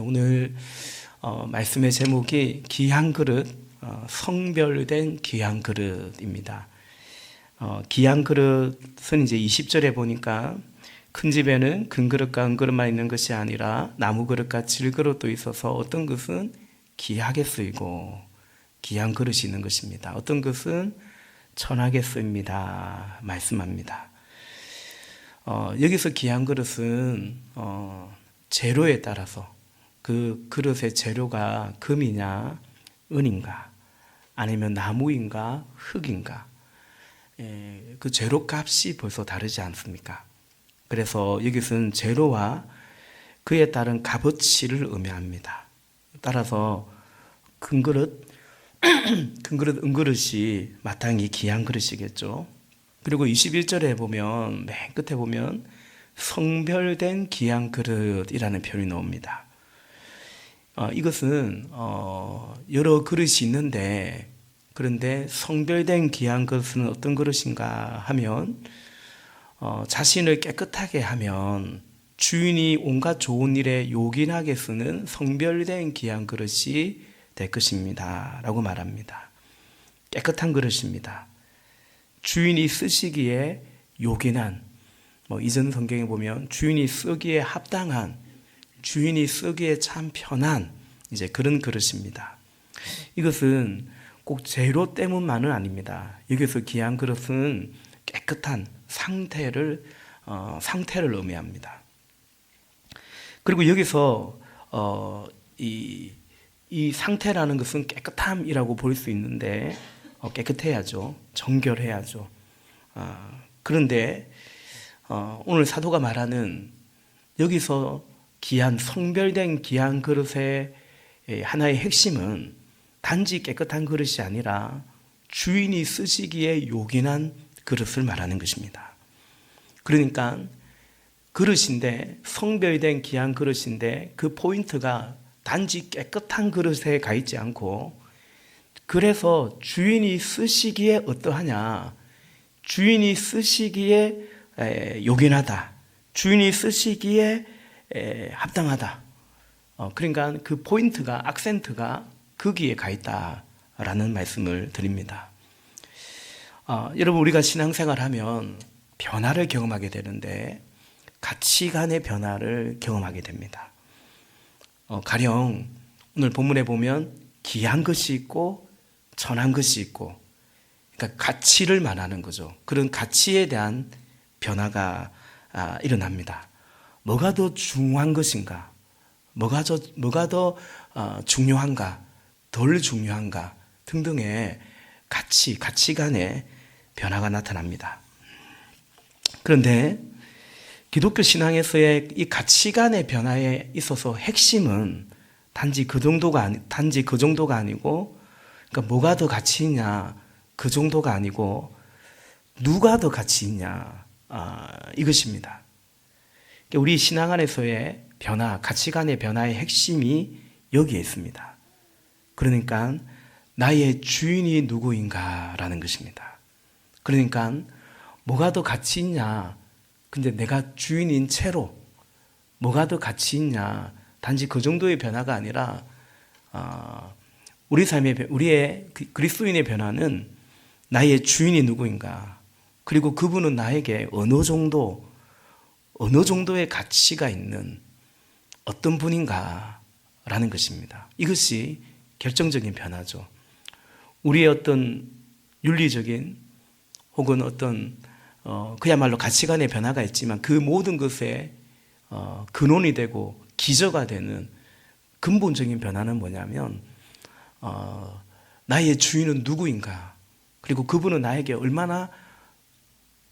오늘 말씀의 제목이 귀한 그릇, 성별된 귀한 그릇입니다. 귀한 그릇은 이제 20절에 보니까 큰 집에는 큰 그릇과 은 그릇만 있는 것이 아니라 나무 그릇과 질 그릇도 있어서 어떤 것은 귀하게 쓰이고 귀한 그릇이 있는 것입니다. 어떤 것은 천하게 쓰입니다. 말씀합니다. 여기서 귀한 그릇은 재료에 따라서 그 그릇의 재료가 금이냐 은인가 아니면 나무인가 흙인가 그 재료 값이 벌써 다르지 않습니까? 그래서 여기서는 재료와 그에 따른 값어치를 의미합니다. 따라서 큰 그릇, 은 그릇이 마땅히 귀한 그릇이겠죠. 그리고 21절에 보면 맨 끝에 보면 성별된 귀한 그릇이라는 표현이 나옵니다. 이것은 여러 그릇이 있는데 그런데 성별된 귀한 그릇은 어떤 그릇인가 하면 자신을 깨끗하게 하면 주인이 온갖 좋은 일에 요긴하게 쓰는 성별된 귀한 그릇이 될 것입니다 라고 말합니다. 깨끗한 그릇입니다. 주인이 쓰시기에 요긴한, 이전 성경에 보면 주인이 쓰기에 합당한, 주인이 쓰기에 참 편한 이제 그런 그릇입니다. 이것은 꼭 재료 때문만은 아닙니다. 여기서 귀한 그릇은 깨끗한 상태를 의미합니다. 그리고 여기서 이 상태라는 것은 깨끗함이라고 볼 수 있는데 깨끗해야죠. 정결해야죠. 그런데 오늘 사도가 말하는 여기서 귀한 성별된 귀한 그릇의 하나의 핵심은 단지 깨끗한 그릇이 아니라 주인이 쓰시기에 요긴한 그릇을 말하는 것입니다. 그러니까 그릇인데 성별된 귀한 그릇인데 그 포인트가 단지 깨끗한 그릇에 가 있지 않고 그래서 주인이 쓰시기에 어떠하냐, 주인이 쓰시기에 요긴하다, 주인이 쓰시기에 합당하다. 그러니까 그 포인트가 악센트가 거기에 가 있다라는 말씀을 드립니다. 여러분 우리가 신앙생활하면 변화를 경험하게 되는데 가치관의 변화를 경험하게 됩니다. 가령 오늘 본문에 보면 귀한 것이 있고 천한 것이 있고 그러니까 가치를 말하는 거죠. 그런 가치에 대한 변화가 일어납니다. 뭐가 더 중요한 것인가? 뭐가 더 중요한가? 덜 중요한가? 등등의 가치관의 변화가 나타납니다. 그런데 기독교 신앙에서의 이 가치관의 변화에 있어서 핵심은 단지 그 정도가 아니고, 그러니까 뭐가 더 가치 있냐 그 정도가 아니고 누가 더 가치 있냐 이것입니다. 우리 신앙 안에서의 변화, 가치관의 변화의 핵심이 여기에 있습니다. 그러니까 나의 주인이 누구인가라는 것입니다. 그러니까 뭐가 더 가치 있냐? 근데 내가 주인인 채로 뭐가 더 가치 있냐? 단지 그 정도의 변화가 아니라 우리의 그리스도인의 변화는 나의 주인이 누구인가? 그리고 그분은 나에게 어느 정도의 가치가 있는 어떤 분인가라는 것입니다. 이것이 결정적인 변화죠. 우리의 어떤 윤리적인 혹은 어떤 그야말로 가치관의 변화가 있지만 그 모든 것에 근원이 되고 기저가 되는 근본적인 변화는 뭐냐면 나의 주인은 누구인가, 그리고 그분은 나에게 얼마나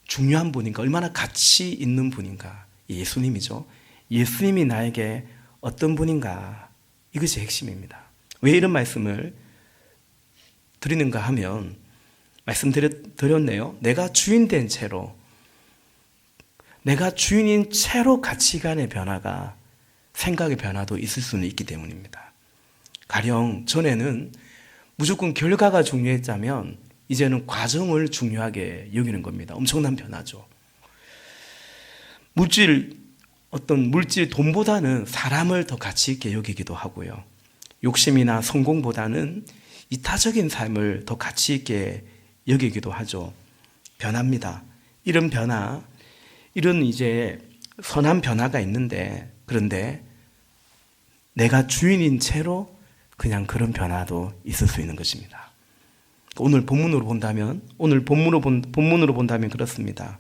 중요한 분인가, 얼마나 가치 있는 분인가. 예수님이죠. 예수님이 나에게 어떤 분인가, 이것이 핵심입니다. 왜 이런 말씀을 드리는가 하면 말씀드렸네요. 내가 주인인 채로 가치관의 변화가, 생각의 변화도 있을 수는 있기 때문입니다. 가령 전에는 무조건 결과가 중요했다면 이제는 과정을 중요하게 여기는 겁니다. 엄청난 변화죠. 물질 어떤 물질, 돈보다는 사람을 더 가치 있게 여기기도 하고요. 욕심이나 성공보다는 이타적인 삶을 더 가치 있게 여기기도 하죠. 변합니다. 이런 변화, 이런 이제 선한 변화가 있는데, 그런데 내가 주인인 채로 그냥 그런 변화도 있을 수 있는 것입니다. 오늘 본문으로 본다면 그렇습니다.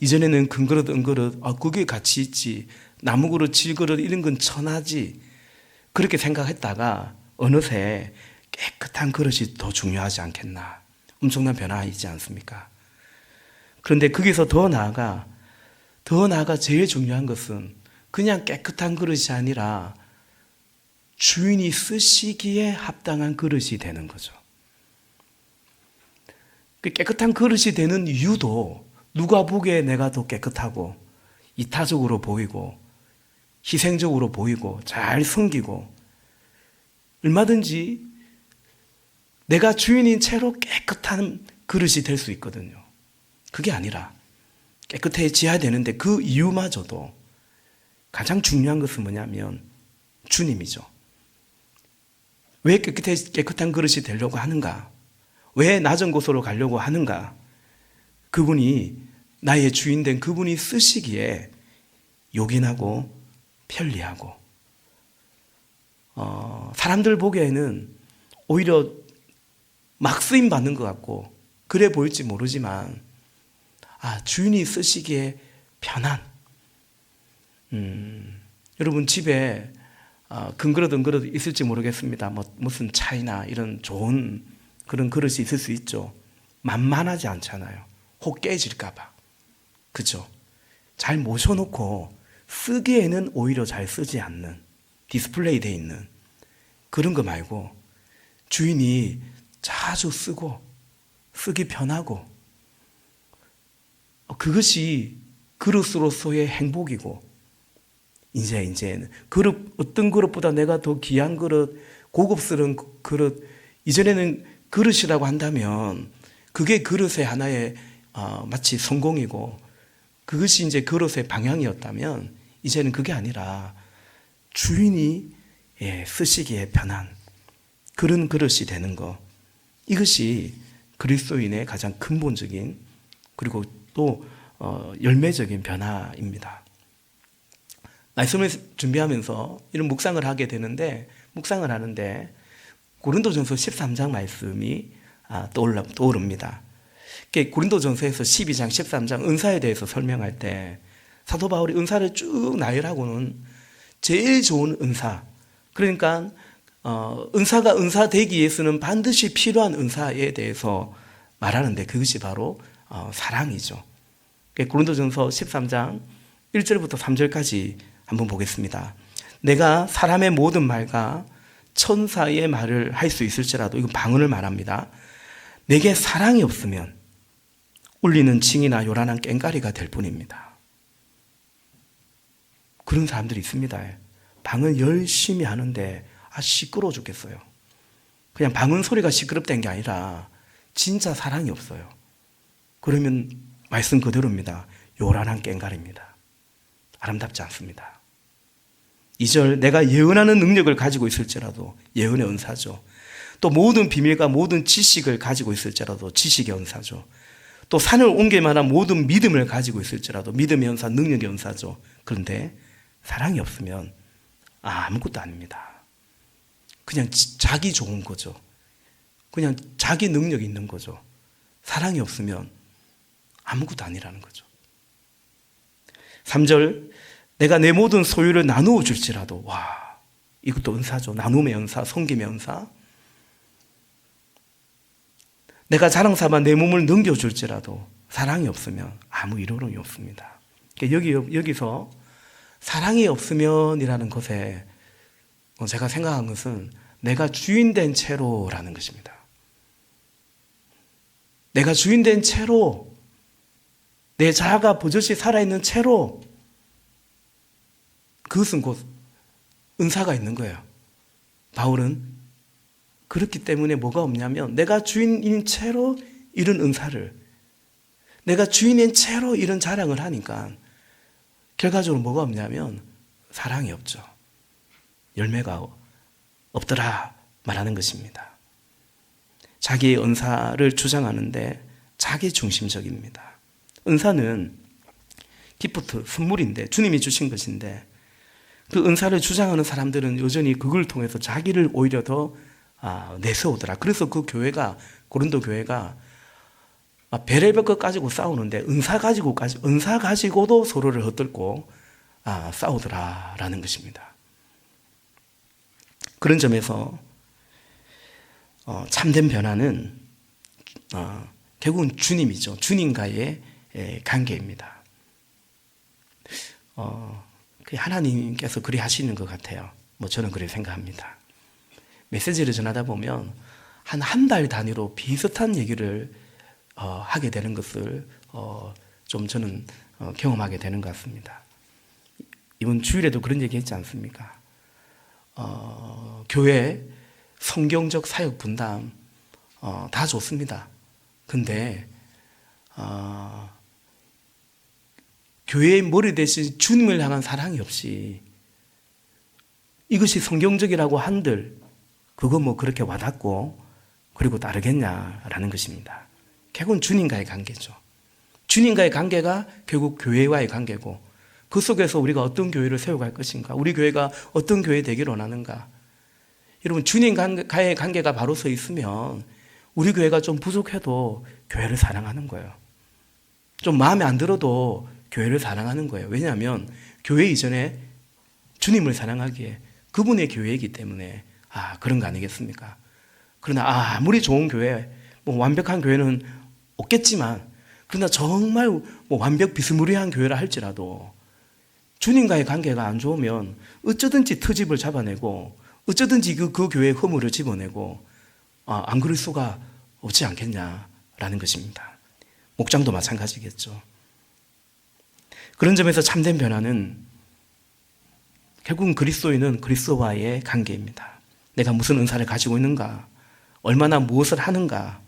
이전에는 금그릇, 은그릇, 그게 가치 있지, 나무그릇, 질그릇 이런 건 천하지, 그렇게 생각했다가 어느새 깨끗한 그릇이 더 중요하지 않겠나. 엄청난 변화이지 않습니까? 그런데 거기서 더 나아가 제일 중요한 것은 그냥 깨끗한 그릇이 아니라 주인이 쓰시기에 합당한 그릇이 되는 거죠. 깨끗한 그릇이 되는 이유도 누가 보기에 내가 더 깨끗하고 이타적으로 보이고 희생적으로 보이고 잘 섬기고 얼마든지 내가 주인인 채로 깨끗한 그릇이 될 수 있거든요. 그게 아니라 깨끗해져야 되는데 그 이유마저도 가장 중요한 것은 뭐냐면 주님이죠. 왜 깨끗한 그릇이 되려고 하는가? 왜 낮은 곳으로 가려고 하는가? 그분이 나의 주인 된 그분이 쓰시기에 요긴하고 편리하고 사람들 보기에는 오히려 막 쓰임 받는 것 같고 그래 보일지 모르지만 주인이 쓰시기에 편한 여러분 집에 금그릇 은그릇 있을지 모르겠습니다. 무슨 차이나 이런 좋은 그런 그릇이 있을 수 있죠. 만만하지 않잖아요. 혹 깨질까 봐. 그죠? 잘 모셔놓고 쓰기에는 오히려 잘 쓰지 않는 디스플레이 돼 있는 그런 거 말고 주인이 자주 쓰고 쓰기 편하고 그것이 그릇으로서의 행복이고 이제는 어떤 그릇보다 내가 더 귀한 그릇, 고급스러운 그릇, 이전에는 그릇이라고 한다면 그게 그릇의 하나의 마치 성공이고 그것이 이제 그릇의 방향이었다면 이제는 그게 아니라 주인이 쓰시기에 편한 그런 그릇이 되는 것, 이것이 그리스도인의 가장 근본적인 그리고 또 열매적인 변화입니다. 말씀을 준비하면서 이런 묵상을 하게 되는데 묵상을 하는데 고린도전서 13장 말씀이 떠오릅니다. 고린도전서에서 12장, 13장 은사에 대해서 설명할 때 사도 바울이 은사를 쭉 나열하고는 제일 좋은 은사, 그러니까 은사가 은사 되기 위해서는 반드시 필요한 은사에 대해서 말하는데 그것이 바로 사랑이죠. 고린도전서 13장 1절부터 3절까지 한번 보겠습니다. 내가 사람의 모든 말과 천사의 말을 할 수 있을지라도, 이건 방언을 말합니다. 내게 사랑이 없으면 울리는 징이나 요란한 꽹과리가 될 뿐입니다. 그런 사람들이 있습니다. 방언 열심히 하는데 시끄러워 죽겠어요. 그냥 방언 소리가 시끄럽다는 게 아니라 진짜 사랑이 없어요. 그러면 말씀 그대로입니다. 요란한 꽹과리입니다. 아름답지 않습니다. 2절, 내가 예언하는 능력을 가지고 있을지라도, 예언의 은사죠. 또 모든 비밀과 모든 지식을 가지고 있을지라도 지식의 은사죠. 또 산을 옮길 만한 모든 믿음을 가지고 있을지라도 믿음의 은사, 능력의 은사죠. 그런데 사랑이 없으면 아무것도 아닙니다. 그냥 자기 좋은 거죠. 그냥 자기 능력이 있는 거죠. 사랑이 없으면 아무것도 아니라는 거죠. 3절, 내가 내 모든 소유를 나누어 줄지라도, 이것도 은사죠. 나눔의 은사, 섬김의 은사. 내가 자랑 삼아 내 몸을 넘겨줄지라도 사랑이 없으면 아무 이로움이 없습니다. 여기서 사랑이 없으면이라는 것에 제가 생각한 것은 내가 주인된 채로라는 것입니다. 내가 주인된 채로, 내 자아가 버젓이 살아있는 채로, 그것은 곧 은사가 있는 거예요. 바울은 그렇기 때문에 뭐가 없냐면 내가 주인인 채로 이런 은사를, 내가 주인인 채로 이런 자랑을 하니까 결과적으로 뭐가 없냐면 사랑이 없죠. 열매가 없더라 말하는 것입니다. 자기의 은사를 주장하는데 자기 중심적입니다. 은사는 기프트, 선물인데 주님이 주신 것인데 그 은사를 주장하는 사람들은 여전히 그걸 통해서 자기를 오히려 더 내세우더라. 그래서 그 교회가, 고린도 교회가 별의별 것 가지고 싸우는데 은사 가지고도 서로를 헛들고 싸우더라라는 것입니다. 그런 점에서 참된 변화는 결국은 주님이죠. 주님과의 관계입니다. 하나님께서 그리 하시는 것 같아요. 저는 그렇게 생각합니다. 메시지를 전하다 보면 한 달 단위로 비슷한 얘기를 하게 되는 것을 좀 저는 경험하게 되는 것 같습니다. 이번 주일에도 그런 얘기 했지 않습니까? 교회 성경적 사역 분담 다 좋습니다. 근데 교회의 머리 대신 주님을 향한 사랑이 없이 이것이 성경적이라고 한들 그거 그렇게 와닿고 그리고 따르겠냐라는 것입니다. 결국은 주님과의 관계죠. 주님과의 관계가 결국 교회와의 관계고 그 속에서 우리가 어떤 교회를 세워갈 것인가, 우리 교회가 어떤 교회 되기를 원하는가. 여러분, 주님과의 관계가 바로 서 있으면 우리 교회가 좀 부족해도 교회를 사랑하는 거예요. 좀 마음에 안 들어도 교회를 사랑하는 거예요. 왜냐하면 교회 이전에 주님을 사랑하기에 그분의 교회이기 때문에 그런 거 아니겠습니까? 그러나 아무리 좋은 교회, 완벽한 교회는 없겠지만 그러나 정말 완벽 비스무리한 교회라 할지라도 주님과의 관계가 안 좋으면 어쩌든지 트집을 잡아내고 어쩌든지 그 교회의 허물을 집어내고 안 그럴 수가 없지 않겠냐라는 것입니다. 목장도 마찬가지겠죠. 그런 점에서 참된 변화는 결국은 그리스도인은 그리스도와의 관계입니다. 내가 무슨 은사를 가지고 있는가, 얼마나 무엇을 하는가,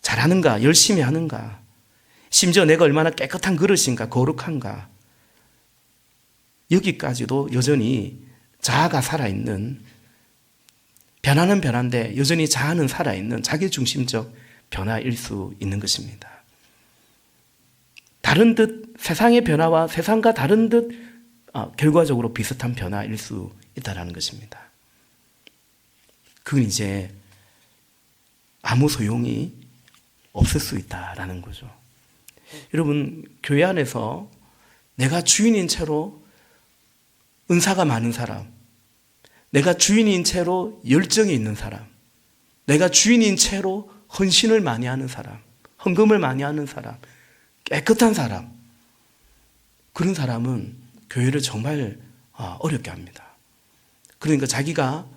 잘하는가, 열심히 하는가, 심지어 내가 얼마나 깨끗한 그릇인가, 거룩한가, 여기까지도 여전히 자아가 살아있는, 변화는 변화인데 여전히 자아는 살아있는 자기중심적 변화일 수 있는 것입니다. 다른 듯 세상의 변화와 세상과 다른 듯 결과적으로 비슷한 변화일 수 있다는 것입니다. 그건 이제 아무 소용이 없을 수 있다라는 거죠. 여러분, 교회 안에서 내가 주인인 채로 은사가 많은 사람, 내가 주인인 채로 열정이 있는 사람, 내가 주인인 채로 헌신을 많이 하는 사람, 헌금을 많이 하는 사람, 깨끗한 사람, 그런 사람은 교회를 정말 어렵게 합니다. 그러니까 자기가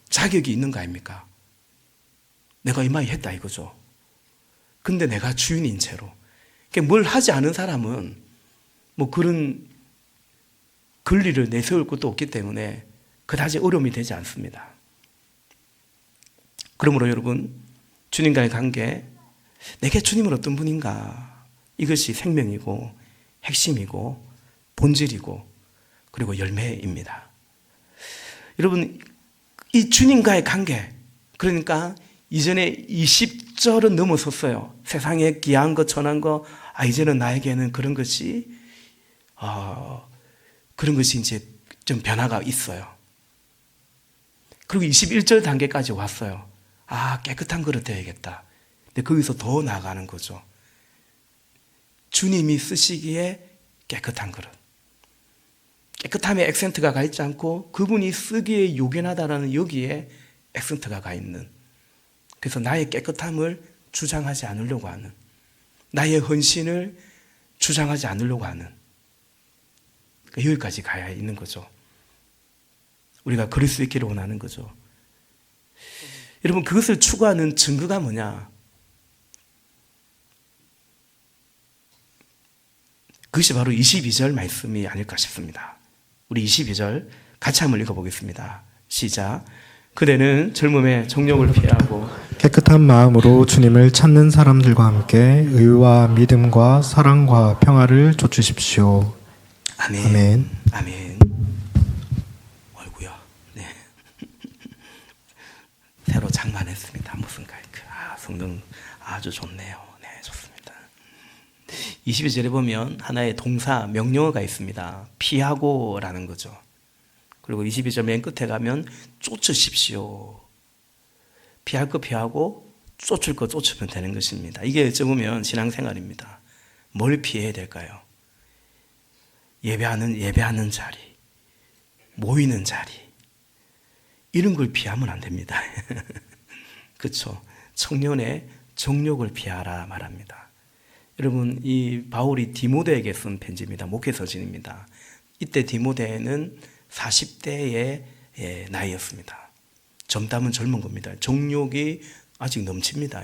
자격이 있는 거 아닙니까? 내가 이마에 했다 이거죠. 근데 내가 주인인 채로, 뭘 하지 않은 사람은 그런 권리를 내세울 것도 없기 때문에 그다지 어려움이 되지 않습니다. 그러므로 여러분, 주님과의 관계, 내게 주님은 어떤 분인가, 이것이 생명이고 핵심이고 본질이고 그리고 열매입니다. 여러분, 이 주님과의 관계, 그러니까 이전에 20절은 넘어섰어요. 세상에 귀한 것, 천한 것, 이제는 나에게는 그런 것이 이제 좀 변화가 있어요. 그리고 21절 단계까지 왔어요. 깨끗한 그릇 되어야겠다. 근데 거기서 더 나아가는 거죠. 주님이 쓰시기에 깨끗한 그릇. 깨끗함에 액센트가 가 있지 않고 그분이 쓰기에 요긴하다라는 여기에 액센트가 가 있는, 그래서 나의 깨끗함을 주장하지 않으려고 하는, 나의 헌신을 주장하지 않으려고 하는, 여기까지 가야 있는 거죠. 우리가 그럴 수 있기를 원하는 거죠. 여러분, 그것을 추구하는 증거가 뭐냐? 그것이 바로 22절 말씀이 아닐까 싶습니다. 우리 22절 같이 한번 읽어보겠습니다. 시작. 그대는 젊음의 정욕을 피하고 깨끗한 마음으로 주님을 찾는 사람들과 함께 의와 믿음과 사랑과 평화를 쫓으십시오. 아멘. 아멘. 아멘. 어이구야. 네. 새로 장만했습니다. 무슨 가이크. 성능 아주 좋네요. 네, 좋습니다. 22절에 보면 하나의 동사, 명령어가 있습니다. 피하고라는 거죠. 그리고 22절 맨 끝에 가면 쫓으십시오. 피할 거 피하고 쫓을 거 쫓으면 되는 것입니다. 이게 어쩌면 신앙생활입니다. 뭘 피해야 될까요? 예배하는 자리, 모이는 자리, 이런 걸 피하면 안 됩니다. 그렇죠? 청년의 정욕을 피하라 말합니다. 여러분, 이 바울이 디모데에게 쓴 편지입니다. 목회서신입니다. 이때 디모데는 40대의 나이였습니다. 젊다면 젊은 겁니다. 정욕이 아직 넘칩니다.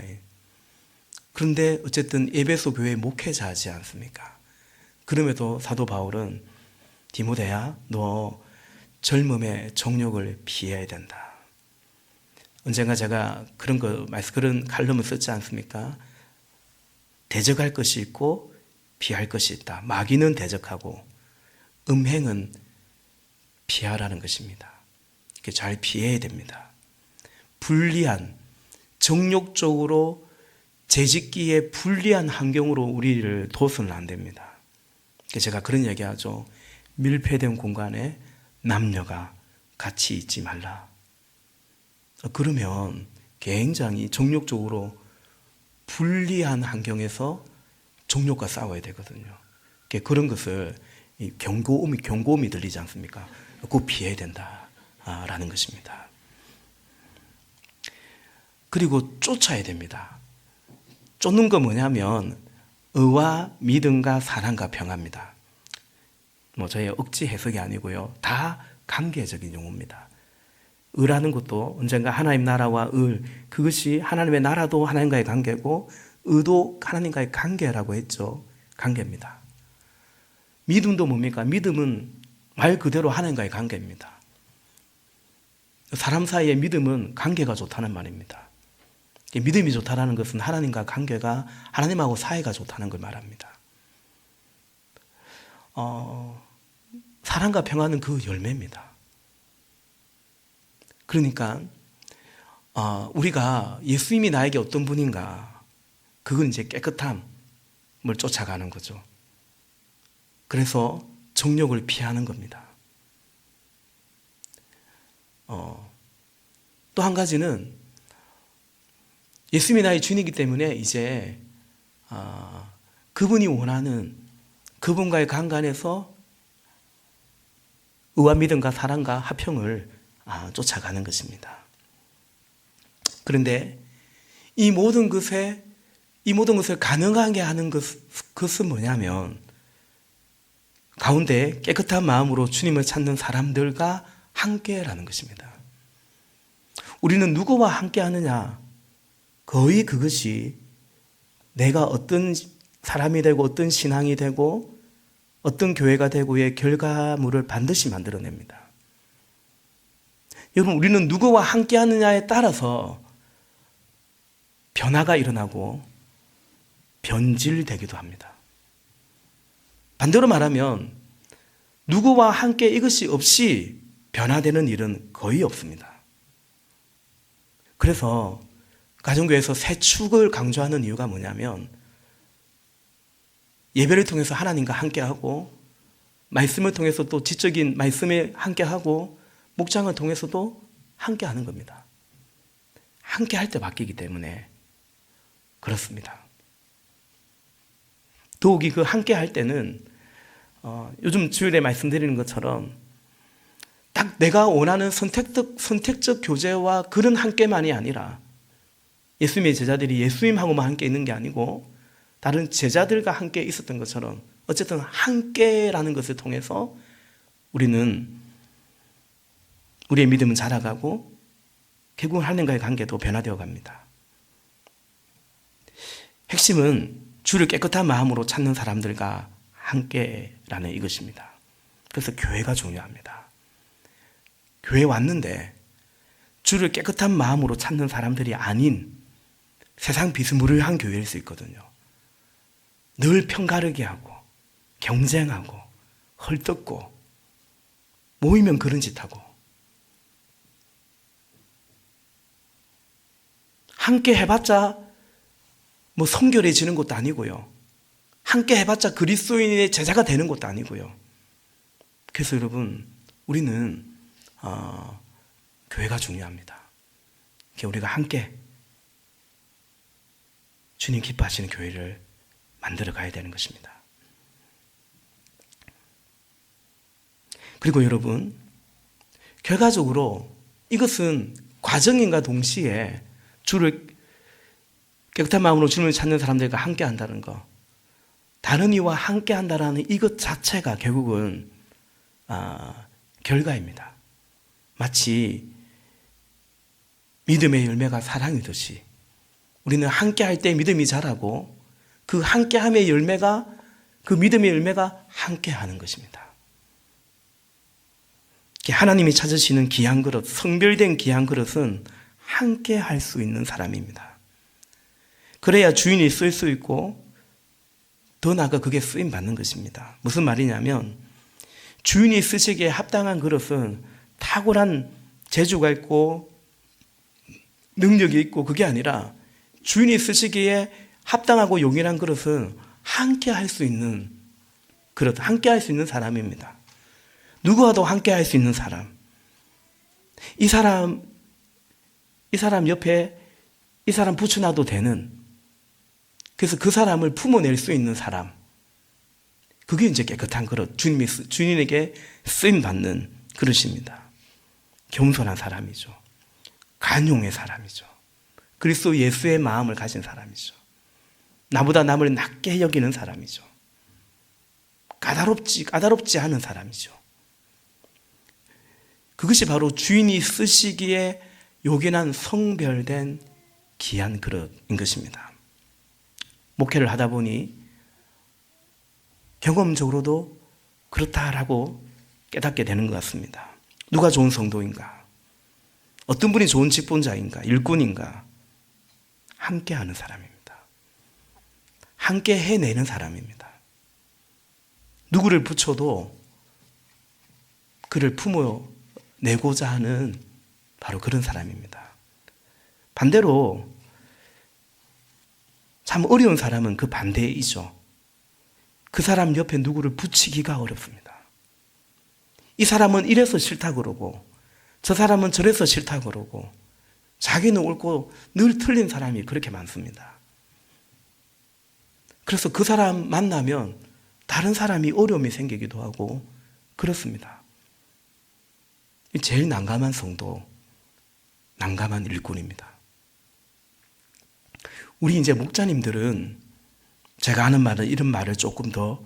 그런데 어쨌든 에베소 교회 목회자지 않습니까? 그럼에도 사도 바울은 디모데야, 너 젊음의 정욕을 피해야 된다. 언젠가 제가 그런 칼럼을 썼지 않습니까? 대적할 것이 있고 피할 것이 있다. 마귀는 대적하고 음행은 피하라는 것입니다. 이렇게 잘 피해야 됩니다. 불리한, 정욕적으로 재짓기에 불리한 환경으로 우리를 둬서는 안 됩니다. 제가 그런 얘기하죠. 밀폐된 공간에 남녀가 같이 있지 말라. 그러면 굉장히 정욕적으로 불리한 환경에서 정욕과 싸워야 되거든요. 그런 것을 경고음이 들리지 않습니까? 그거 피해야 된다라는 것입니다. 그리고 쫓아야 됩니다. 쫓는 거 뭐냐면 의와 믿음과 사랑과 평화입니다. 저의 억지 해석이 아니고요. 다 관계적인 용어입니다. 의라는 것도 언젠가 하나님 나라와 그것이 하나님의 나라도 하나님과의 관계고 의도 하나님과의 관계라고 했죠. 관계입니다. 믿음도 뭡니까? 믿음은 말 그대로 하나님과의 관계입니다. 사람 사이의 믿음은 관계가 좋다는 말입니다. 믿음이 좋다는 것은 하나님과 관계가, 하나님하고 사이가 좋다는 걸 말합니다. 사랑과 평화는 그 열매입니다. 그러니까 우리가 예수님이 나에게 어떤 분인가, 그건 이제 깨끗함을 쫓아가는 거죠. 그래서 정욕을 피하는 겁니다. 또 한 가지는 예수님이 나의 주인이기 때문에 이제 그분이 원하는 그분과의 관계에서 의와 믿음과 사랑과 화평을 쫓아가는 것입니다. 그런데 이 모든 것을 가능하게 하는 것은 뭐냐면 가운데 깨끗한 마음으로 주님을 찾는 사람들과 함께라는 것입니다. 우리는 누구와 함께 하느냐? 거의 그것이 내가 어떤 사람이 되고 어떤 신앙이 되고 어떤 교회가 되고의 결과물을 반드시 만들어냅니다. 여러분, 우리는 누구와 함께 하느냐에 따라서 변화가 일어나고 변질되기도 합니다. 반대로 말하면 누구와 함께 이것이 없이 변화되는 일은 거의 없습니다. 그래서 가정교회에서 세 축을 강조하는 이유가 뭐냐면 예배를 통해서 하나님과 함께하고 말씀을 통해서 또 지적인 말씀에 함께하고 목장을 통해서도 함께하는 겁니다. 함께할 때 바뀌기 때문에 그렇습니다. 더욱이 그 함께할 때는 요즘 주일에 말씀드리는 것처럼 딱 내가 원하는 선택적 교제와 그런 함께만이 아니라 예수님의 제자들이 예수님하고만 함께 있는 게 아니고 다른 제자들과 함께 있었던 것처럼 어쨌든 함께라는 것을 통해서 우리의 믿음은 자라가고 결국은 하나님과의 관계도 변화되어 갑니다. 핵심은 주를 깨끗한 마음으로 찾는 사람들과 함께라는 이것입니다. 그래서 교회가 중요합니다. 교회에 왔는데 주를 깨끗한 마음으로 찾는 사람들이 아닌 세상 비스무리한 교회일 수 있거든요. 늘 편가르기 하고 경쟁하고 헐뜯고 모이면 그런 짓 하고 함께 해봤자 뭐 성결해지는 것도 아니고요. 함께 해봤자 그리스도인의 제자가 되는 것도 아니고요. 그래서 여러분 우리는 교회가 중요합니다. 우리가 함께 주님 기뻐하시는 교회를 만들어 가야 되는 것입니다. 그리고 여러분 결과적으로 이것은 과정인과 동시에 주를 깨끗한 마음으로 주님을 찾는 사람들과 함께 한다는 것, 다른 이와 함께 한다는 이것 자체가 결국은 결과입니다. 마치 믿음의 열매가 사랑이듯이 우리는 함께 할 때 믿음이 자라고 그 함께함의 열매가 그 믿음의 열매가 함께 하는 것입니다. 하나님이 찾으시는 귀한 그릇, 성별된 귀한 그릇은 함께 할 수 있는 사람입니다. 그래야 주인이 쓸 수 있고 더 나아가 그게 쓰임 받는 것입니다. 무슨 말이냐면 주인이 쓰시기에 합당한 그릇은 탁월한 재주가 있고 능력이 있고 그게 아니라 주인이 쓰시기에 합당하고 용이한 그릇은 함께 할 수 있는 그릇, 함께 할 수 있는 사람입니다. 누구와도 함께 할 수 있는 사람. 이 사람 옆에 이 사람 붙여놔도 되는, 그래서 그 사람을 품어낼 수 있는 사람. 그게 이제 깨끗한 그릇, 주인에게 쓰임받는 그릇입니다. 겸손한 사람이죠. 간용의 사람이죠. 그리스도 예수의 마음을 가진 사람이죠. 나보다 남을 낮게 여기는 사람이죠. 까다롭지 않은 사람이죠. 그것이 바로 주인이 쓰시기에 요긴한 성별된 귀한 그릇인 것입니다. 목회를 하다 보니 경험적으로도 그렇다라고 깨닫게 되는 것 같습니다. 누가 좋은 성도인가? 어떤 분이 좋은 직분자인가? 일꾼인가? 함께 하는 사람입니다. 함께 해내는 사람입니다. 누구를 붙여도 그를 품어내고자 하는 바로 그런 사람입니다. 반대로 참 어려운 사람은 그 반대이죠. 그 사람 옆에 누구를 붙이기가 어렵습니다. 이 사람은 이래서 싫다 그러고 저 사람은 저래서 싫다 그러고 자기는 옳고 늘 틀린 사람이 그렇게 많습니다. 그래서 그 사람 만나면 다른 사람이 어려움이 생기기도 하고 그렇습니다. 제일 난감한 성도, 난감한 일꾼입니다. 우리 이제 목자님들은 제가 하는 말은 이런 말을 조금 더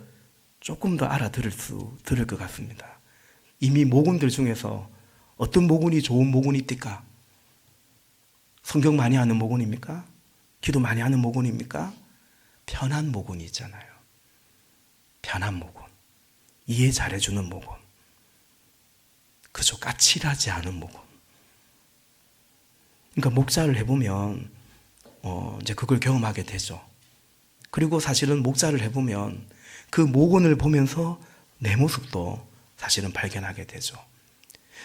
알아들을 것 같습니다. 이미 목원들 중에서 어떤 목원이 좋은 목원이 있을까? 성경 많이 하는 목원입니까? 기도 많이 하는 목원입니까? 편한 목원이 있잖아요. 편한 목원. 이해 잘해주는 목원. 그저 까칠하지 않은 목원. 그러니까 목자를 해보면 이제 그걸 경험하게 되죠. 그리고 사실은 목자를 해보면 그 목원을 보면서 내 모습도 사실은 발견하게 되죠.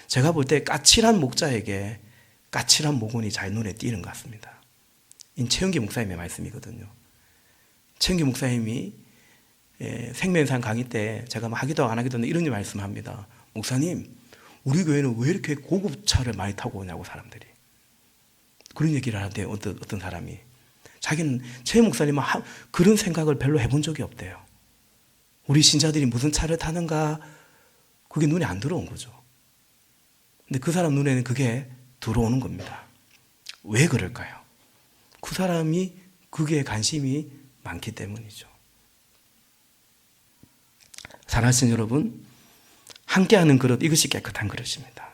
제가 볼 때 까칠한 목자에게 까칠한 목원이 잘 눈에 띄는 것 같습니다. 이 최영기 목사님의 말씀이거든요. 최영기 목사님이 생명상 강의 때 제가 하기도 안 하기도 이런 말씀합니다. 목사님, 우리 교회는 왜 이렇게 고급차를 많이 타고 오냐고 사람들이. 그런 얘기를 하는데 어떤 사람이 자기는 최 목사님은 그런 생각을 별로 해본 적이 없대요. 우리 신자들이 무슨 차를 타는가 그게 눈에 안 들어온 거죠. 근데 그 사람 눈에는 그게 들어오는 겁니다. 왜 그럴까요? 그 사람이 그게 관심이 많기 때문이죠. 사랑하시는 여러분, 함께하는 그릇, 이것이 깨끗한 그릇입니다.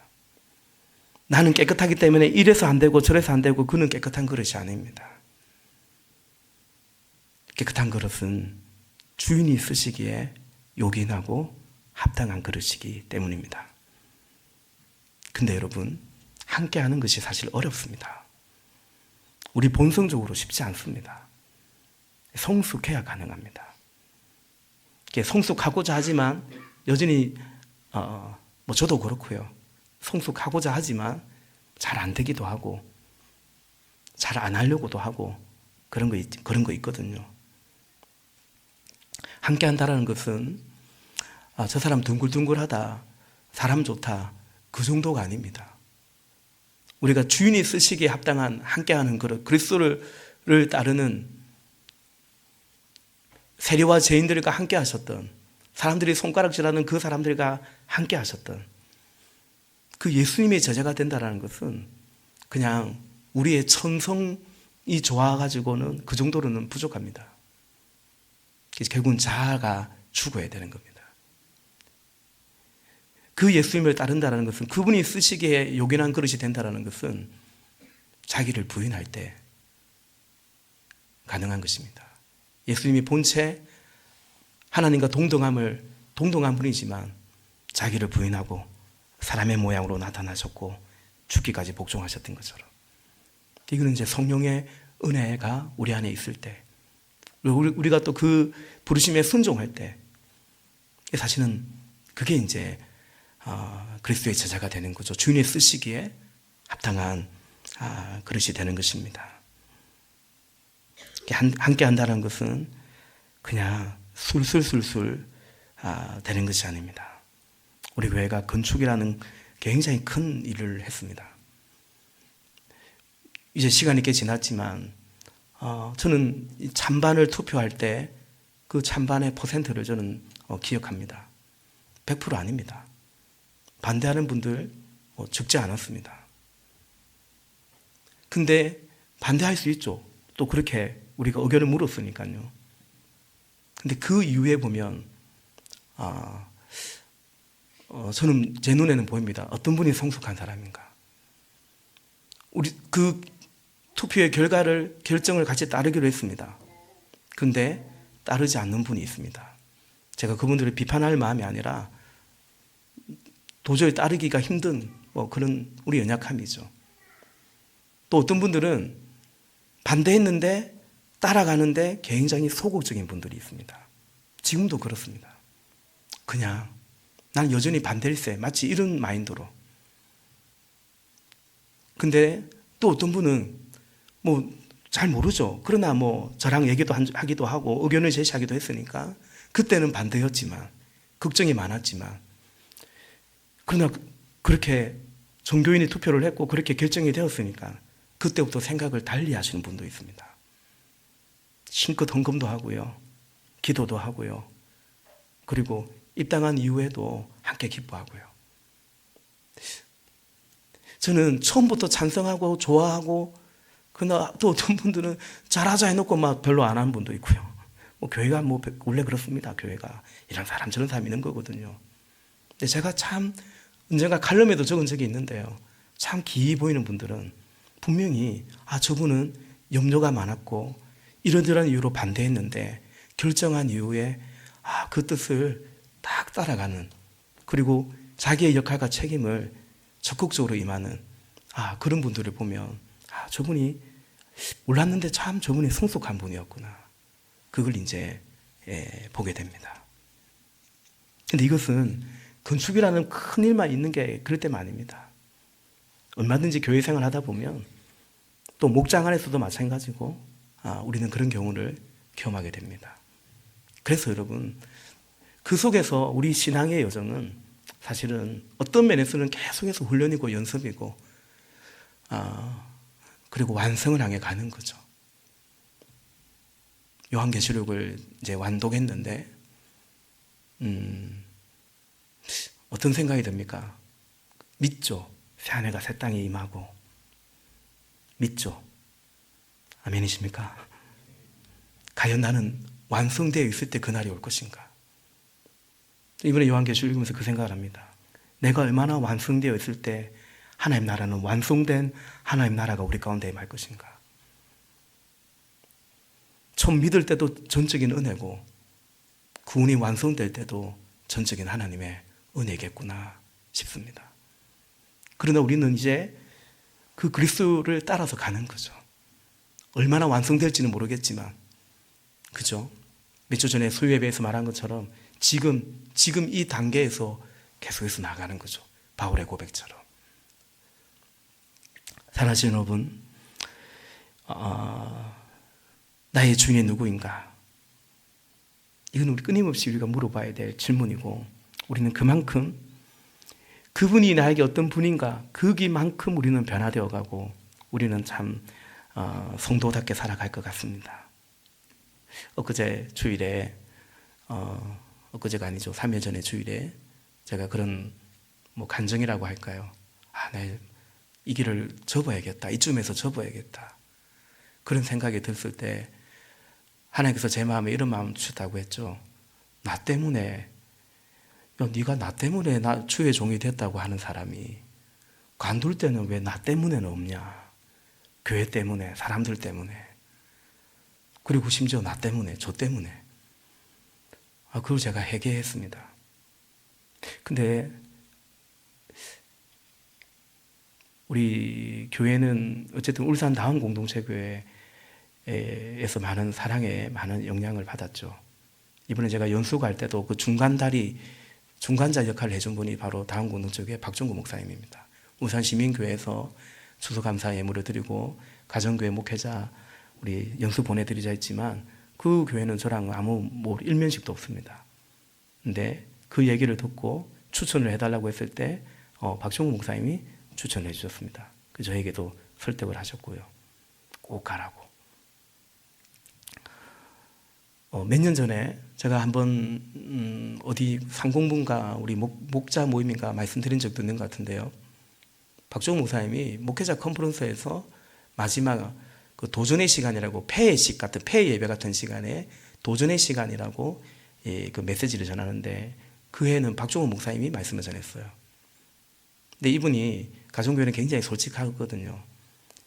나는 깨끗하기 때문에 이래서 안 되고 저래서 안 되고 그는 깨끗한 그릇이 아닙니다. 깨끗한 그릇은 주인이 쓰시기에 요긴하고 합당한 그릇이기 때문입니다. 근데 여러분, 함께하는 것이 사실 어렵습니다. 우리 본성적으로 쉽지 않습니다. 성숙해야 가능합니다. 성숙하고자 하지만 여전히 저도 그렇고요. 성숙하고자 하지만 잘 안 되기도 하고 잘 안 하려고도 하고 그런 거 있거든요. 함께 한다라는 것은 저 사람 둥글둥글하다, 사람 좋다, 그 정도가 아닙니다. 우리가 주인이 쓰시기에 합당한 함께하는 그릇, 그리스도를 따르는 세리와 죄인들과 함께 하셨던, 사람들이 손가락질하는 그 사람들과 함께 하셨던 그 예수님의 제자가 된다는 것은 그냥 우리의 천성이 좋아가지고는 그 정도로는 부족합니다. 결국은 자아가 죽어야 되는 겁니다. 그 예수님을 따른다는 것은, 그분이 쓰시기에 요긴한 그릇이 된다는 것은 자기를 부인할 때 가능한 것입니다. 예수님이 본체 하나님과 동등한 분이지만 자기를 부인하고 사람의 모양으로 나타나셨고 죽기까지 복종하셨던 것처럼, 이거는 이제 성령의 은혜가 우리 안에 있을 때, 우리가 또 그 부르심에 순종할 때, 사실은 그게 이제 그리스도의 제자가 되는 거죠. 주인이 쓰시기에 합당한 그릇이 되는 것입니다. 함께 한다는 것은 그냥 술술술술 되는 것이 아닙니다. 우리 교회가 건축이라는 굉장히 큰 일을 했습니다. 이제 시간이 꽤 지났지만 저는 찬반을 투표할 때 그 찬반의 퍼센트를 저는 기억합니다. 100% 아닙니다. 반대하는 분들 적지 않았습니다. 근데 반대할 수 있죠. 또 그렇게 우리가 의견을 물었으니까요. 근데 그 이후에 보면 저는 제 눈에는 보입니다. 어떤 분이 성숙한 사람인가. 우리 그 투표의 결정을 같이 따르기로 했습니다. 근데 따르지 않는 분이 있습니다. 제가 그분들을 비판할 마음이 아니라 도저히 따르기가 힘든 그런 우리 연약함이죠. 또 어떤 분들은 반대했는데 따라가는데 굉장히 소극적인 분들이 있습니다. 지금도 그렇습니다. 그냥 난 여전히 반대일세, 마치 이런 마인드로. 근데 또 어떤 분은 잘 모르죠. 그러나 저랑 얘기도 하기도 하고 의견을 제시하기도 했으니까 그때는 반대였지만, 걱정이 많았지만, 그러나 그렇게 종교인이 투표를 했고 그렇게 결정이 되었으니까 그때부터 생각을 달리 하시는 분도 있습니다. 신껏 헌금도 하고요, 기도도 하고요, 그리고 입당한 이후에도 함께 기뻐하고요. 저는 처음부터 찬성하고 좋아하고, 그러나 또 어떤 분들은 잘하자 해놓고 막 별로 안 하는 분도 있고요. 교회가 원래 그렇습니다. 교회가 이런 사람 저런 사람 있는 거거든요. 근데 제가 참 언젠가 칼럼에도 적은 적이 있는데요, 참 기이 보이는 분들은 분명히 저분은 염려가 많았고 이러저러한 이유로 반대했는데 결정한 이후에 그 뜻을 딱 따라가는, 그리고 자기의 역할과 책임을 적극적으로 임하는 그런 분들을 보면 저분이 몰랐는데 참 저분이 성숙한 분이었구나, 그걸 이제 보게 됩니다. 근데 이것은 건축이라는 큰 일만 있는 게 그럴 때만 아닙니다. 얼마든지 교회 생활 하다 보면 또 목장 안에서도 마찬가지고 우리는 그런 경우를 경험하게 됩니다. 그래서 여러분, 그 속에서 우리 신앙의 여정은 사실은 어떤 면에서는 계속해서 훈련이고 연습이고 그리고 완성을 향해 가는 거죠. 요한계시록을 이제 완독했는데 어떤 생각이 듭니까? 믿죠. 새하늘과 새 땅이 임하고. 믿죠. 아멘이십니까? 과연 나는 완성되어 있을 때 그날이 올 것인가? 이번에 요한계시록 읽으면서 그 생각을 합니다. 내가 얼마나 완성되어 있을 때 하나님 나라는 완성된 하나님 나라가 우리 가운데 임할 것인가? 처음 믿을 때도 전적인 은혜고 구원이 완성될 때도 전적인 하나님의 은혜겠구나 싶습니다. 그러나 우리는 이제 그 그리스도를 따라서 가는 거죠. 얼마나 완성될지는 모르겠지만, 그죠? 몇 주 전에 소유예배에서 말한 것처럼 지금 이 단계에서 계속해서 나가는 거죠. 바울의 고백처럼. 사랑하시는 여러분, 나의 주인이 누구인가? 이건 우리 끊임없이 우리가 물어봐야 될 질문이고, 우리는 그만큼 그분이 나에게 어떤 분인가, 거기만큼 우리는 변화되어 가고, 우리는 참 성도답게 살아갈 것 같습니다. 엊그제 주일에, 엊그제가 아니죠, 3일 전에 주일에 제가 그런 간정이라고 할까요? 내 이 길을 접어야겠다, 이쯤에서 접어야겠다, 그런 생각이 들었을 때 하나님께서 제 마음에 이런 마음을 주셨다고 했죠. 나 때문에, 네가 나 때문에 나 주의 종이 됐다고 하는 사람이 관둘 때는 왜 나 때문에는 없냐? 교회 때문에, 사람들 때문에, 그리고 심지어 나 때문에, 저 때문에. 그걸 제가 회개했습니다. 근데 우리 교회는 어쨌든 울산 다음 공동체 교회에서 많은 사랑에 많은 영향을 받았죠. 이번에 제가 연수 갈 때도 그 중간자 역할을 해준 분이 바로 다음 공동체 교회 박종구 목사님입니다. 울산 시민교회에서 추수감사 예물을 드리고 가정교회 목회자 우리 연수 보내드리자 했지만 그 교회는 저랑 아무 일면식도 없습니다. 근데 그 얘기를 듣고 추천을 해달라고 했을 때 박종구 목사님이 추천해 주셨습니다. 저에게도 설득을 하셨고요. 꼭 가라고. 몇 년 전에 제가 한번 어디 상공분가 우리 목자 모임인가 말씀드린 적도 있는 것 같은데요. 박종우 목사님이 목회자 컨퍼런스에서 마지막 그 도전의 시간이라고 폐회식 같은 폐 예배 같은 시간에 도전의 시간이라고 그 메시지를 전하는데 그 해는 박종우 목사님이 말씀을 전했어요. 근데 이분이 가정교회는 굉장히 솔직하거든요.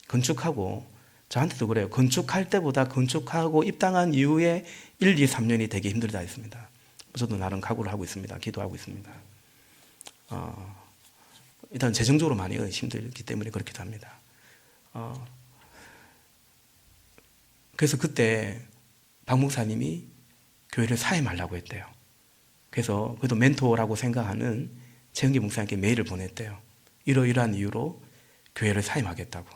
건축하고 저한테도 그래요. 건축할 때보다 건축하고 입당한 이후에 1, 2, 3년이 되게 힘들다 했습니다. 저도 나름 각오를 하고 있습니다. 기도하고 있습니다. 일단 재정적으로 많이 힘들기 때문에 그렇기도 합니다. 그래서 그때 박 목사님이 교회를 사임하려고 했대요. 그래서 그래도 멘토라고 생각하는 최은기 목사님께 메일을 보냈대요. 이러이러한 이유로 교회를 사임하겠다고.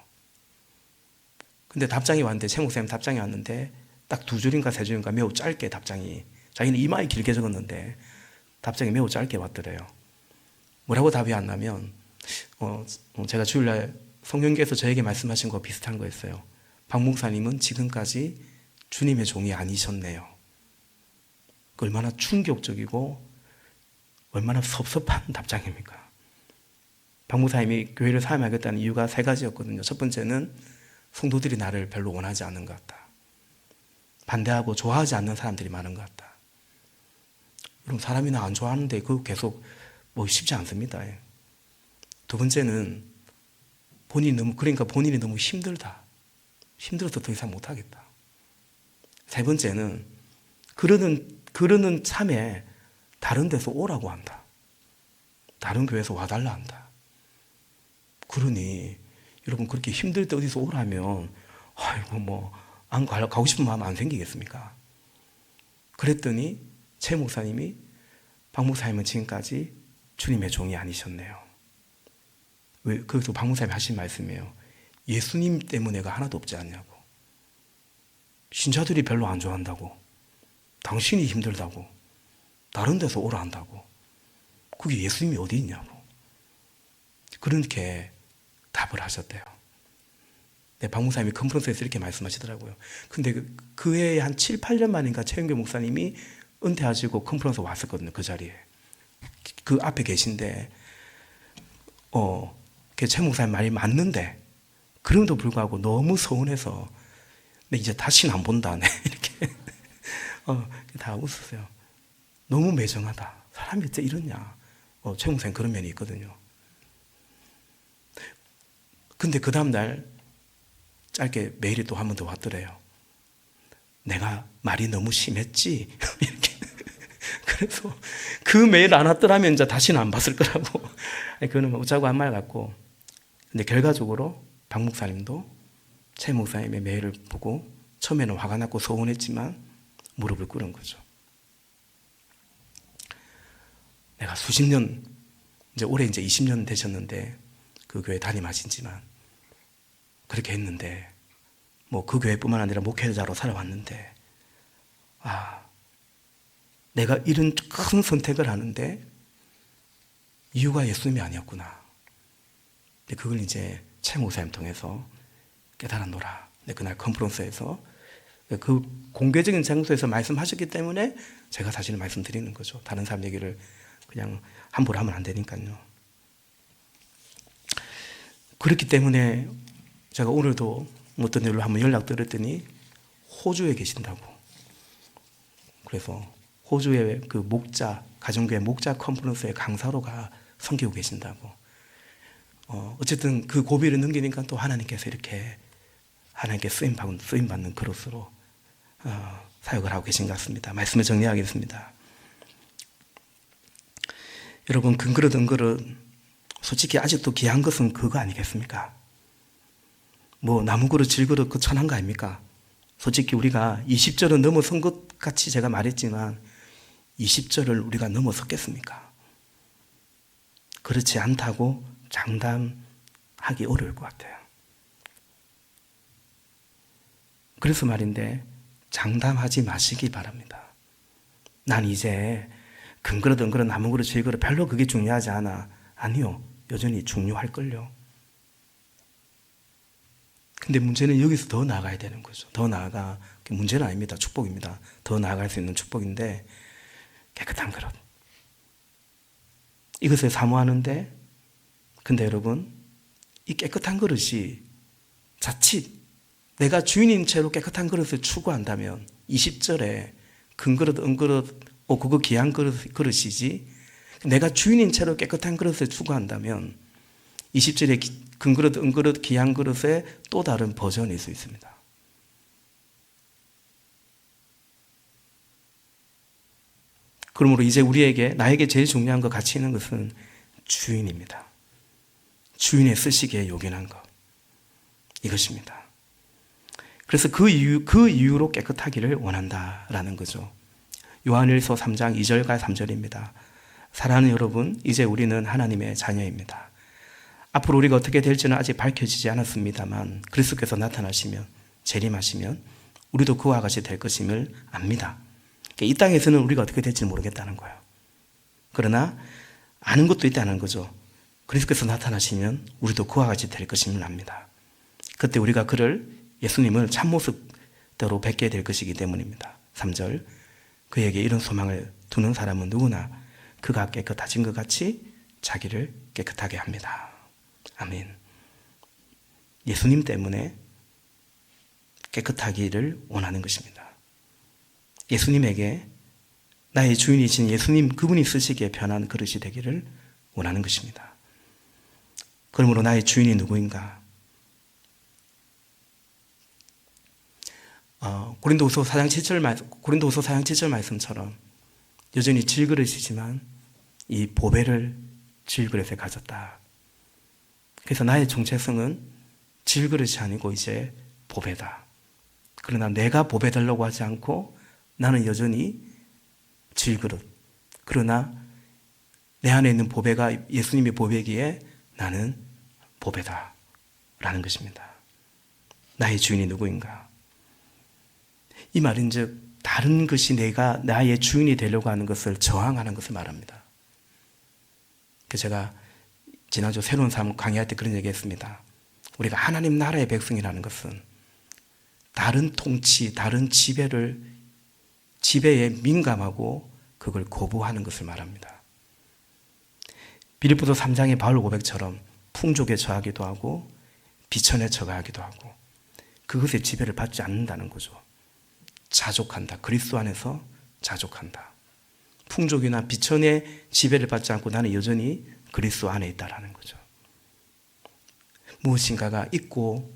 근데 답장이 왔는데, 최 목사님 답장이 왔는데 딱 2줄인가 3줄인가 매우 짧게 답장이, 자기는 이마에 길게 적었는데 답장이 매우 짧게 왔더래요. 뭐라고 답이 왔냐면 제가 주일날 성령께서 저에게 말씀하신 거 비슷한 거였어요. 박 목사님은 지금까지 주님의 종이 아니셨네요. 얼마나 충격적이고 얼마나 섭섭한 답장입니까? 박 목사님이 교회를 사임하겠다는 이유가 3가지였거든요. 첫 번째는 성도들이 나를 별로 원하지 않는 것 같다. 반대하고 좋아하지 않는 사람들이 많은 것 같다. 그럼 사람이 나 안 좋아하는데 그거 계속 쉽지 않습니다. 두 번째는 본인이 너무 힘들다. 힘들어서 더 이상 못하겠다. 세 번째는 그러는 참에 다른 데서 오라고 한다. 다른 교회에서 와달라 한다. 그러니 여러분 그렇게 힘들 때 어디서 오라면 안 가고 싶은 마음 안 생기겠습니까? 그랬더니 최 목사님이 박 목사님은 지금까지 주님의 종이 아니셨네요. 그래서 박 목사님이 하신 말씀이에요. 예수님 때문에가 하나도 없지 않냐고. 신자들이 별로 안 좋아한다고. 당신이 힘들다고. 다른 데서 오라 한다고. 그게 예수님이 어디 있냐고. 그렇게 답을 하셨대요. 네, 박 목사님이 컨퍼런스에서 이렇게 말씀하시더라고요. 근데 그 해에 한 7, 8년 만인가 최은교 목사님이 은퇴하시고 컨퍼런스 왔었거든요. 그 자리에. 그 앞에 계신데 최 목사님 말이 맞는데 그럼에도 불구하고 너무 서운해서 이제 다시는 안 본다. 이렇게 다 웃으세요. 너무 매정하다. 사람이 어째 이러냐. 최 목사님 그런 면이 있거든요. 근데 그 다음날 짧게 메일이 또 한 번 더 왔더래요. 내가 말이 너무 심했지? 이렇게. 그래서 그 메일 안 왔더라면 이제 다시는 안 봤을 거라고. 그거는 웃자고 한 말 같고. 근데 결과적으로 박 목사님도 최 목사님의 메일을 보고 처음에는 화가 났고 서운했지만 무릎을 꿇은 거죠. 내가 수십 년, 이제 올해 이제 20년 되셨는데 그 교회 담임하신 지만 그렇게 했는데 뭐 그 교회뿐만 아니라 목회자로 살아왔는데 내가 이런 큰 선택을 하는데 이유가 예수님이 아니었구나. 그걸 이제 최 목사님 통해서 깨달았노라. 그날 컨퍼런스에서 그 공개적인 장소에서 말씀하셨기 때문에 제가 사실 말씀드리는 거죠. 다른 사람 얘기를 그냥 함부로 하면 안 되니까요. 그렇기 때문에 제가 오늘도 어떤 일로 한번 연락드렸더니 호주에 계신다고. 그래서 호주의 그 목자, 가정교회 목자 컨퍼런스의 강사로 섬기고 계신다고. 어쨌든 그 고비를 넘기니까 또 하나님께서 이렇게 하나님께 쓰임받는 그릇으로 사역을 하고 계신 것 같습니다. 말씀을 정리하겠습니다. 여러분, 금그릇 은그릇 솔직히 아직도 귀한 것은 그거 아니겠습니까? 뭐 나무그릇 질그릇 그 천한 거 아닙니까? 솔직히 우리가 20절은 넘어선 것 같이 제가 말했지만 20절을 우리가 넘어섰겠습니까? 그렇지 않다고 장담하기 어려울 것 같아요. 그래서 말인데 장담하지 마시기 바랍니다. 난 이제 금그릇 은그릇 나무그릇 질그릇 별로 그게 중요하지 않아. 아니요, 여전히 중요할걸요. 근데 문제는 여기서 더 나아가야 되는 거죠. 더 나아가, 문제는 아닙니다. 축복입니다. 더 나아갈 수 있는 축복인데 깨끗한 그릇, 이것을 사모하는데, 근데 여러분, 이 깨끗한 그릇이 자칫 내가 주인인 채로 깨끗한 그릇을 추구한다면 20절에 금그릇 은그릇 그거 귀한 그릇이지, 내가 주인인 채로 깨끗한 그릇을 추구한다면 20절에 금그릇 은그릇 귀한 그릇의 또 다른 버전일 수 있습니다. 그러므로 이제 나에게 제일 중요한 것, 가치 있는 것은 주인입니다. 주인의 쓰시기에 요긴한 것, 이것입니다. 그래서 그 이유로 깨끗하기를 원한다라는 거죠. 요한일서 3장 2절과 3절입니다. 사랑하는 여러분, 이제 우리는 하나님의 자녀입니다. 앞으로 우리가 어떻게 될지는 아직 밝혀지지 않았습니다만 그리스도께서 나타나시면, 재림하시면 우리도 그와 같이 될 것임을 압니다. 이 땅에서는 우리가 어떻게 될지 모르겠다는 거예요. 그러나 아는 것도 있다는 거죠. 그리스도께서 나타나시면 우리도 그와 같이 될 것임을 압니다. 그때 우리가 예수님을 참모습대로 뵙게 될 것이기 때문입니다. 3절, 그에게 이런 소망을 두는 사람은 누구나 그가 깨끗하신 것 같이 자기를 깨끗하게 합니다. 아멘. 예수님 때문에 깨끗하기를 원하는 것입니다. 예수님에게, 나의 주인이신 예수님 그분이 쓰시기에 편한 그릇이 되기를 원하는 것입니다. 그러므로 나의 주인이 누구인가? 고린도후서 4장 7절 말씀처럼 여전히 질그릇이지만 이 보배를 질그릇에 가졌다. 그래서 나의 정체성은 질그릇이 아니고 이제 보배다. 그러나 내가 보배 되려고 하지 않고 나는 여전히 질그릇. 그러나 내 안에 있는 보배가 예수님의 보배기에 나는 보배다 라는 것입니다. 나의 주인이 누구인가? 이 말은 즉 다른 것이 내가 나의 주인이 되려고 하는 것을 저항하는 것을 말합니다. 그래서 제가 지난주 새로운 삶 강의할 때 그런 얘기 했습니다. 우리가 하나님 나라의 백성이라는 것은 다른 통치, 다른 지배에 민감하고 그걸 거부하는 것을 말합니다. 빌립보서 3장의 바울 고백처럼 풍족에 처하기도 하고 비천에 처하기도 하고 그것의 지배를 받지 않는다는 거죠. 자족한다. 그리스도 안에서 자족한다. 풍족이나 비천의 지배를 받지 않고 나는 여전히 그리스도 안에 있다라는 거죠. 무엇인가가 있고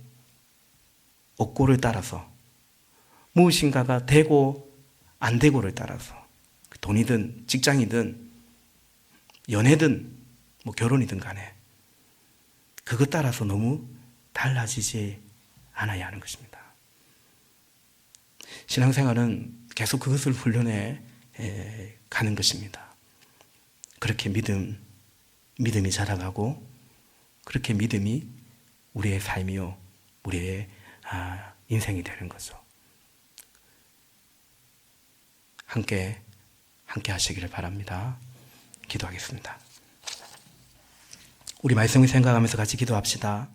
없고를 따라서, 무엇인가가 되고 안 되고를 따라서, 돈이든 직장이든 연애든 결혼이든 간에 그것 따라서 너무 달라지지 않아야 하는 것입니다. 신앙생활은 계속 그것을 훈련해 가는 것입니다. 그렇게 믿음이 자라가고 그렇게 믿음이 우리의 삶이요 우리의 인생이 되는 거죠. 함께 하시기를 바랍니다. 기도하겠습니다. 우리 말씀을 생각하면서 같이 기도합시다.